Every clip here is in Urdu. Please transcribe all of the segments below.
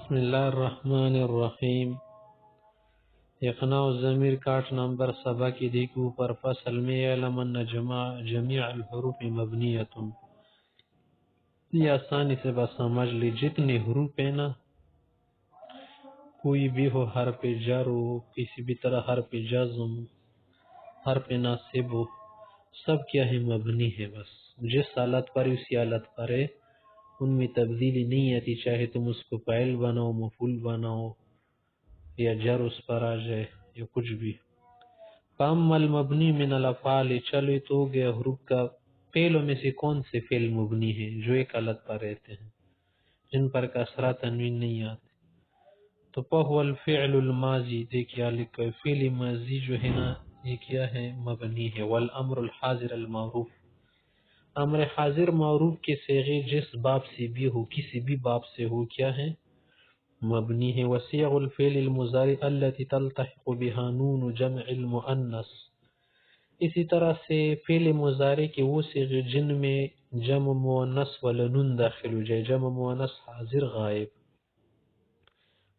بسم اللہ الرحمن الرحیم۔ اقناع الضمیر کاٹ نمبر سبا کی دیکھ اوپر فصل میں علم ان جمیع الحروف مبنیت، یہ آسانی سے بس سمجھ لی جتنے حروف ہیں نا، کوئی بھی ہو، حرف جر ہو، کسی بھی طرح حرف جزم، حرف ناصب ہو، سب کیا ہے؟ مبنی ہے۔ بس جس حالت پر اسی حالت پر ہے، ان میں تبدیلی نہیں آتی، چاہے تم اس کو فاعل بناؤ، مفعول بناؤ، یا جر اس پر آ جائے، یا کچھ بھی۔ فَأَمَّا الْمَبْنِي مِنَ الْأَفْعَالِ، چلو تو ہو گیا حروف کا فعلوں میں سے کون سے فعل مبنی ہیں جو ایک حالت پر رہتے ہیں، جن پر کسرہ تنوین نہیں آتے؟ تو فَهُوَ الْفِعْلُ الْمَاضِي، دیکھیا لکھا ہے فعل ماضی جو ہے نا، یہ کیا ہے؟ مبنی ہے۔ وَالْأَمْرُ الْحَاضِرُ الْمَعْرُوفُ، امر حاضر معروف کے صیغے جس باب سے بھی ہو، کسی بھی باب سے ہو، کیا ہے؟ مبنی ہے۔ وصيغ الفعل المضارع التي تلتحق بها نون جمع المؤنث، اسی طرح سے فعل مضارع کے وہ صیغے جن میں جمع مؤنث والا نون داخل ہو جائے، جمع مؤنث حاضر غائب،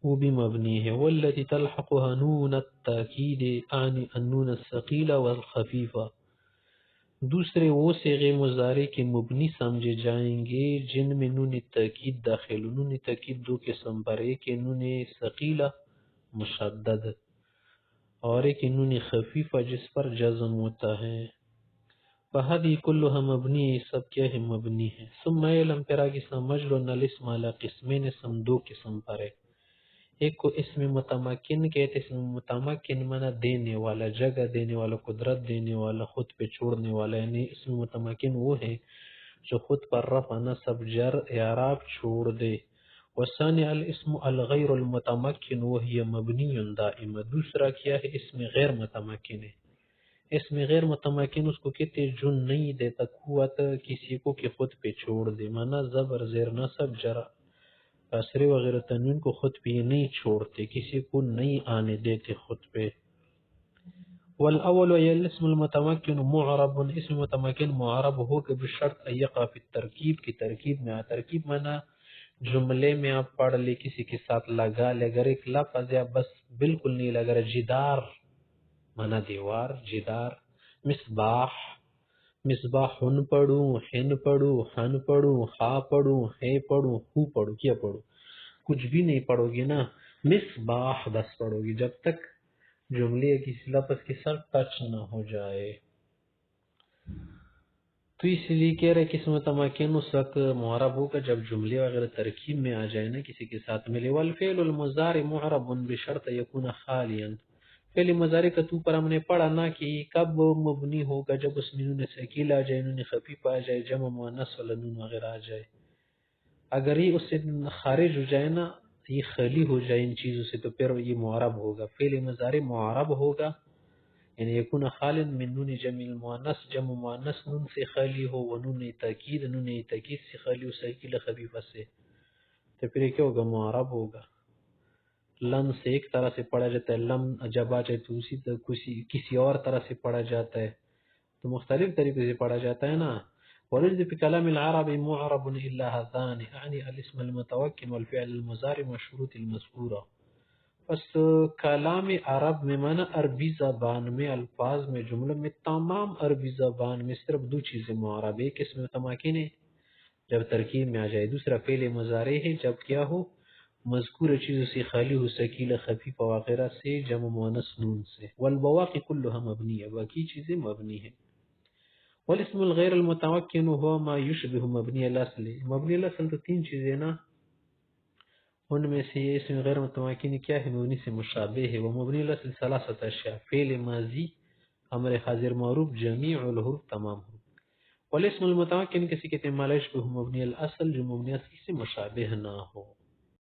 وہ بھی مبنی ہے۔ والتي تلحقها نون التاکید عن النون الثقيلة والخفيفة، دوسرے وہ صیغے مضارع کے مبنی سمجھے جائیں گے جن میں نون تاکید داخل ہو۔ نون تاکید دو قسم پر، ایک نون ثقیلہ مشدد اور ایک نون خفیفہ جس پر جزم ہوتا ہے۔ فہذی کلها مبنی، سب کیا ہے؟ مبنی ہے۔ ثم علم، پھر آگے سمجھ لو، ان الاسم علی قسمین، اسم دو قسم پر ہے۔ ایک کو اسم متمکن کہتے، اسم متمکن معنی دینے والا، جگہ دینے والا، قدرت دینے والا، خود پہ چھوڑنے والا، یعنی اسم متمکن وہ ہے جو خود پر رفع نصب جر اعراب چھوڑ دے۔ والثانی الاسم الغیر المتمکن وہی مبنی دائما، دوسرا کیا ہے؟ اسم غیر متمکن ہے۔ اسم غیر متمکن اس کو کہتے جو نہیں دیتا قوت کسی کو کہ خود پہ چھوڑ دے، معنی زبر زیر نصب جر کسرے وغیرہ تنوین کو خود پہ نہیں چھوڑتے، کسی کو نہیں آنے دیتے خود پہ۔ والاول وی الاسم المتمکن معرب، اسم متمکن معرب ہو کہ بشرط ان یقع فی الترکیب، کی ترکیب میں ترکیب معنی جملے میں آپ پڑھ لے، کسی کے ساتھ لگا لے، اگر ایک لفظ یا بس بالکل نہیں لگا رہا، جدار معنی دیوار، جدار۔ مصباح، مصباح ہن پڑھوں، ہن پڑھوں، ہن پڑھوں، خا پڑھوں، ہے پڑھوں، ہو پڑھوں، کیا پڑھوں؟ کچھ بھی نہیں پڑھو گی نا، مصباح بس پڑھو گی جب تک جملے کسی لفظ کے ساتھ ٹچ نہ ہو جائے۔ تو اس لیے کہہ رہے کہ اسم متمکن اس وقت معرب ہوگا جب جملے وغیرہ ترکیب میں آ جائے نا، کسی کے ساتھ ملے۔ والفعل المضارع معرب بشرط یکون خالیا، فعل مضارع کا تو پر ہم نے پڑھا نا کہ کب مبنی ہوگا؟ جب اس میں نون ثقیل آ جائے، نون خفیف آ جائے، جمع مؤنث والا نون وغیرہ آ جائے۔ اگر یہ اس سے خارج ہو جائے نا، یہ خالی ہو جائے ان چیزوں سے، تو پھر یہ معرب ہوگا، فعل مضارع معرب ہوگا، یعنی یکون خالا من نون جمع المؤنث، جمع مؤنث نون سے خالی ہو، و نون تاکید، نون تاکید سے خالی ہو، ثقیل خفیفہ سے، تو پھر یہ کیا ہوگا؟ معرب ہوگا۔ لم سے ایک طرح سے پڑھا جاتا ہے، لم جب آ جائے تو اسی کسی اور طرح سے پڑھا جاتا ہے، تو مختلف طریقے سے پڑھا جاتا ہے نا۔ ورد في كلام العرب معرب إلا هذان، يعني الاسم المتوكل والفعل المضارع والشروط المذكورة۔ بس کلام عرب میں معنی عربی زبان میں الفاظ میں جملوں میں تمام عربی زبان میں صرف دو چیزیں معرب، ایک اسم متمکن ہے جب ترکیب میں آ جائے، دوسرا فعل مضارع ہے جب کیا ہو؟ مذکور چیزوں سے خالی ہو، ثقیل خفیف وغیرہ سے، جمع مؤنث نون سے۔ والبواقی كلها مبنیہ، باقی چیزیں مبنی ہیں۔ والاسم الغیر المتمکن هو ما یشبہ مبنی الاصل، مبنی الاصل تو تین چیزیں نا، ان میں سے یہ اسم غیر متمکن کیا ہے؟ مبنی سے مشابہ ہے۔ وہ مبنی الاصل ثلاثۃ اشیاء، فعل ماضی، امر حاضر معروف، جمیع الحروف، تمام حروف۔ والاسم المتمکن کسی کہتے ہیں ما لا یشبہ مبنی الاصل، جو مبنی اصل سے مشابہ نہ ہو۔